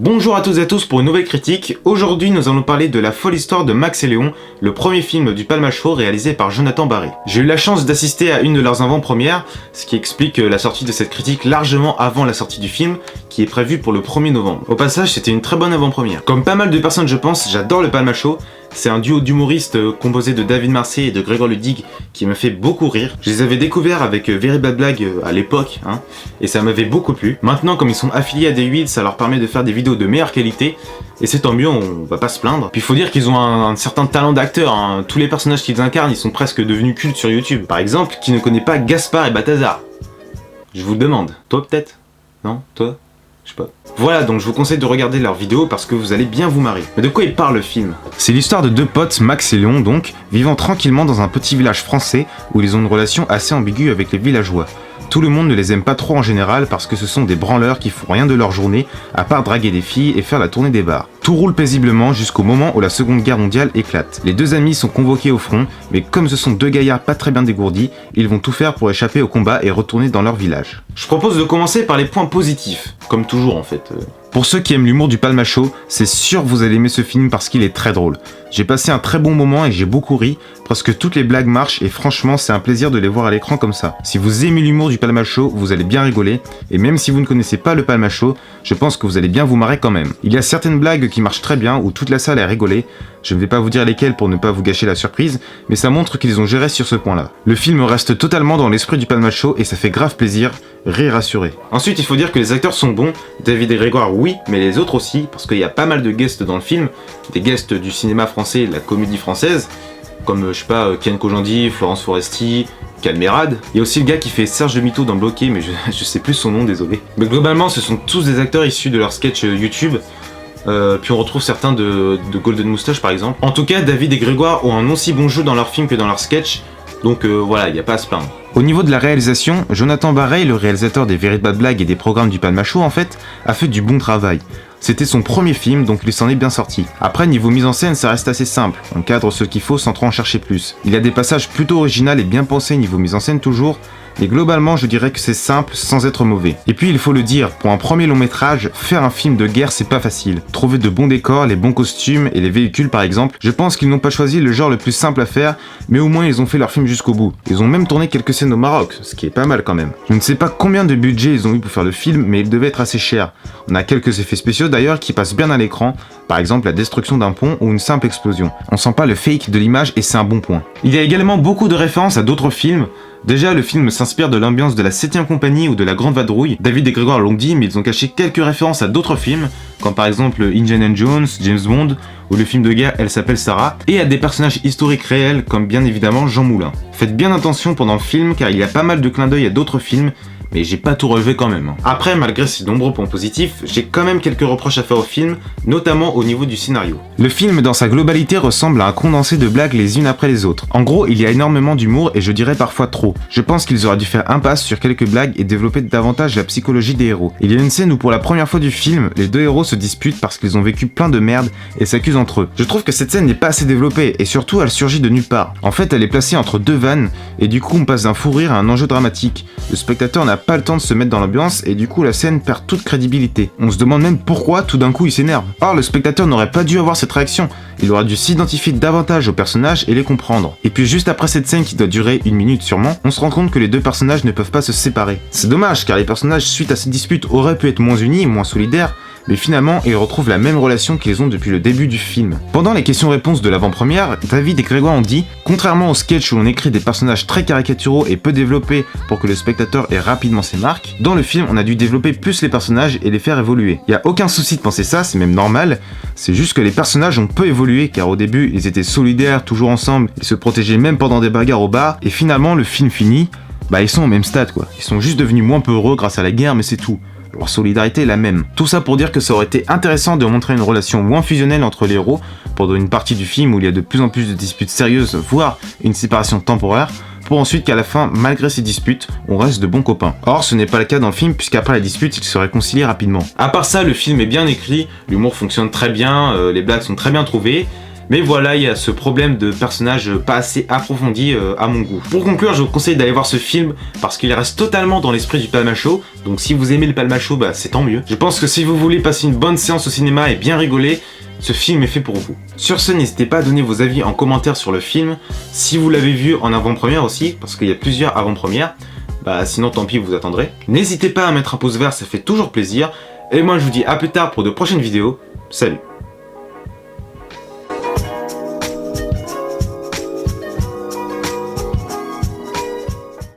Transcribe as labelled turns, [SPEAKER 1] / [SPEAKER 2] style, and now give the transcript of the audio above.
[SPEAKER 1] Bonjour à toutes et à tous pour une nouvelle critique. Aujourd'hui nous allons parler de La folle histoire de Max et Léon, le premier film du Palma Show réalisé par Jonathan Barré. J'ai eu la chance d'assister à une de leurs avant-premières, ce qui explique la sortie de cette critique largement avant la sortie du film, qui est prévue pour le 1er novembre. Au passage, c'était une très bonne avant-première. Comme pas mal de personnes je pense, j'adore le Palma Show. C'est un duo d'humoristes composé de David Marseille et de Grégoire Ludig qui me fait beaucoup rire. Je les avais découverts avec Very Bad Blague à l'époque, et ça m'avait beaucoup plu. Maintenant, comme ils sont affiliés à D8, ça leur permet de faire des vidéos de meilleure qualité, et c'est tant mieux, on va pas se plaindre. Puis il faut dire qu'ils ont un certain talent d'acteur, tous les personnages qu'ils incarnent, ils sont presque devenus cultes sur YouTube. Par exemple, qui ne connaît pas Gaspard et Balthazar? Je vous le demande. Toi peut-être? Non? Toi? Je sais pas. Voilà, donc je vous conseille de regarder leurs vidéos parce que vous allez bien vous marrer. Mais de quoi il parle le film? C'est l'histoire de deux potes, Max et Léon donc, vivant tranquillement dans un petit village français où ils ont une relation assez ambiguë avec les villageois. Tout le monde ne les aime pas trop en général parce que ce sont des branleurs qui font rien de leur journée à part draguer des filles et faire la tournée des bars. Tout roule paisiblement jusqu'au moment où la Seconde Guerre mondiale éclate. Les deux amis sont convoqués au front, mais comme ce sont deux gaillards pas très bien dégourdis, ils vont tout faire pour échapper au combat et retourner dans leur village. Je propose de commencer par les points positifs, comme toujours en fait. Pour ceux qui aiment l'humour du Palma Show, c'est sûr que vous allez aimer ce film parce qu'il est très drôle. J'ai passé un très bon moment et j'ai beaucoup ri, presque toutes les blagues marchent et franchement c'est un plaisir de les voir à l'écran comme ça. Si vous aimez l'humour du Palma Show, vous allez bien rigoler, et même si vous ne connaissez pas le Palma Show, je pense que vous allez bien vous marrer quand même. Il y a certaines blagues qui marchent très bien, où toute la salle a rigolé, je ne vais pas vous dire lesquelles pour ne pas vous gâcher la surprise, mais ça montre qu'ils ont géré sur ce point-là. Le film reste totalement dans l'esprit du Palma Show et ça fait grave plaisir, rire assuré. Ensuite il faut dire que les acteurs sont bons, David et Grégoire oui, mais les autres aussi, parce qu'il y a pas mal de guests dans le film, des guests du cinéma français et de la comédie française, comme je sais pas, Ken Kojandi, Florence Foresti, Calmerade. Il y a aussi le gars qui fait Serge de Mito dans Bloqué, mais je sais plus son nom, désolé. Mais globalement ce sont tous des acteurs issus de leur sketch YouTube. Puis on retrouve certains de Golden Moustache par exemple. En tout cas, David et Grégoire ont un aussi bon jeu dans leur film que dans leur sketch, donc voilà, il n'y a pas à se plaindre. Au niveau de la réalisation, Jonathan Barré, le réalisateur des Very Bad Blague et des programmes du Palma Show en fait, a fait du bon travail. C'était son premier film, donc il s'en est bien sorti. Après, niveau mise en scène, ça reste assez simple. On cadre ce qu'il faut sans trop en chercher plus. Il y a des passages plutôt originaux et bien pensés niveau mise en scène toujours, mais globalement, je dirais que c'est simple sans être mauvais. Et puis, il faut le dire, pour un premier long métrage, faire un film de guerre, c'est pas facile. Trouver de bons décors, les bons costumes et les véhicules par exemple, je pense qu'ils n'ont pas choisi le genre le plus simple à faire, mais au moins ils ont fait leur film jusqu'au bout. Ils ont même tourné quelques scènes au Maroc, ce qui est pas mal quand même. Je ne sais pas combien de budget ils ont eu pour faire le film, mais il devait être assez cher. On a quelques effets spéciaux d'ailleurs qui passent bien à l'écran, par exemple la destruction d'un pont ou une simple explosion. On sent pas le fake de l'image et c'est un bon point. Il y a également beaucoup de références à d'autres films. Déjà, le film s'inspire de l'ambiance de la 7ème compagnie ou de la Grande Vadrouille. David et Grégoire l'ont dit, mais ils ont caché quelques références à d'autres films, comme par exemple Indiana Jones, James Bond, ou le film de guerre Elle s'appelle Sarah, et à des personnages historiques réels, comme bien évidemment Jean Moulin. Faites bien attention pendant le film, car il y a pas mal de clins d'œil à d'autres films, mais j'ai pas tout relevé quand même. Après, malgré ces nombreux points positifs, j'ai quand même quelques reproches à faire au film, notamment au niveau du scénario. Le film dans sa globalité ressemble à un condensé de blagues les unes après les autres. En gros, il y a énormément d'humour et je dirais parfois trop. Je pense qu'ils auraient dû faire impasse sur quelques blagues et développer davantage la psychologie des héros. Il y a une scène où pour la première fois du film, les deux héros se disputent parce qu'ils ont vécu plein de merde et s'accusent entre eux. Je trouve que cette scène n'est pas assez développée et surtout elle surgit de nulle part. En fait, elle est placée entre deux vannes et du coup on passe d'un fou rire à un enjeu dramatique. Le spectateur n'a pas le temps de se mettre dans l'ambiance et du coup la scène perd toute crédibilité. On se demande même pourquoi tout d'un coup il s'énerve. Or le spectateur n'aurait pas dû avoir cette réaction, il aurait dû s'identifier davantage aux personnages et les comprendre. Et puis juste après cette scène qui doit durer 1 minute sûrement, on se rend compte que les deux personnages ne peuvent pas se séparer. C'est dommage car les personnages suite à cette dispute auraient pu être moins unis, moins solidaires, mais finalement ils retrouvent la même relation qu'ils ont depuis le début du film. Pendant les questions-réponses de l'avant-première, David et Grégoire ont dit, contrairement au sketch où l'on écrit des personnages très caricaturaux et peu développés pour que le spectateur ait rapidement ses marques, dans le film on a dû développer plus les personnages et les faire évoluer. Y a aucun souci de penser ça, c'est même normal, c'est juste que les personnages ont peu évolué car au début ils étaient solidaires, toujours ensemble, ils se protégeaient même pendant des bagarres au bar, et finalement le film fini, ils sont au même stade quoi. Ils sont juste devenus moins peureux grâce à la guerre mais c'est tout. Leur solidarité est la même. Tout ça pour dire que ça aurait été intéressant de montrer une relation moins fusionnelle entre les héros pendant une partie du film où il y a de plus en plus de disputes sérieuses, voire une séparation temporaire, pour ensuite qu'à la fin, malgré ces disputes, on reste de bons copains. Or, ce n'est pas le cas dans le film puisqu'après la dispute, ils se réconcilient rapidement. À part ça, le film est bien écrit, l'humour fonctionne très bien, les blagues sont très bien trouvées, Mais voilà, il y a ce problème de personnage pas assez approfondi à mon goût. Pour conclure, je vous conseille d'aller voir ce film parce qu'il reste totalement dans l'esprit du Palma Show. Donc si vous aimez le Palma Show, bah c'est tant mieux. Je pense que si vous voulez passer une bonne séance au cinéma et bien rigoler, ce film est fait pour vous. Sur ce, n'hésitez pas à donner vos avis en commentaire sur le film. Si vous l'avez vu en avant-première aussi, parce qu'il y a plusieurs avant-premières, bah sinon tant pis, vous attendrez. N'hésitez pas à mettre un pouce vert, ça fait toujours plaisir. Et moi je vous dis à plus tard pour de prochaines vidéos. Salut!